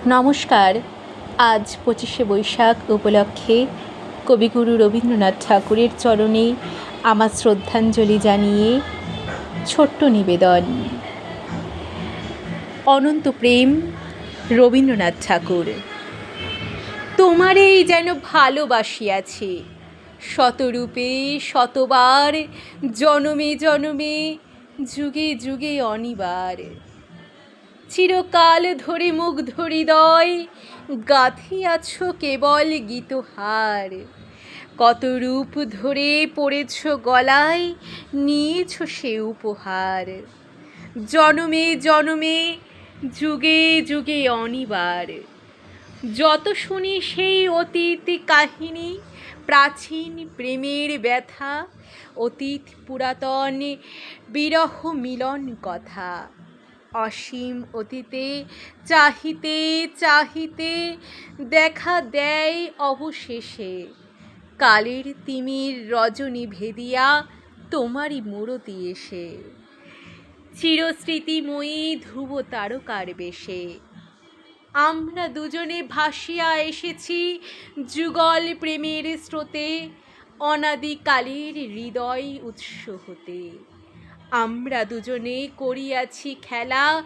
নমস্কার। আজ ২৫শে বৈশাখ উপলক্ষে কবিগুরু রবীন্দ্রনাথ ঠাকুরের চরণে আমার শ্রদ্ধাঞ্জলি জানিয়ে ছোট্ট নিবেদন। অনন্ত প্রেম, রবীন্দ্রনাথ ঠাকুর। তোমারেই যেন ভালোবাসিয়াছি, শতরূপে শতবার, জনমে জনমে, যুগে যুগে অনিবার। চিরকাল ধরে মুগ্ধ হৃদয় গাঁথিয়াছ কেবল গীতহার। কত রূপ ধরে পড়েছ গলায়, নিয়েছ সে উপহার। জনমে জনমে, যুগে যুগে অনিবার। যত শুনি সেই অতীত কাহিনী, প্রাচীন প্রেমের ব্যথা, অতীত পুরাতন বিরহ মিলন কথা। অসীম অতীতে চাহিতে চাহিতে দেখা দেয় অবশেষে, কালের তিমির রজনী ভেদিয়া তোমারই মূরতি এসে। চিরস্মৃতিময়ী ধ্রুব তারকার বেশে আমরা দুজনে ভাসিয়া এসেছি যুগল প্রেমের স্রোতে, অনাদিকালের হৃদয় উৎস হতে। আমরা দুজনে করিয়াছি খেলা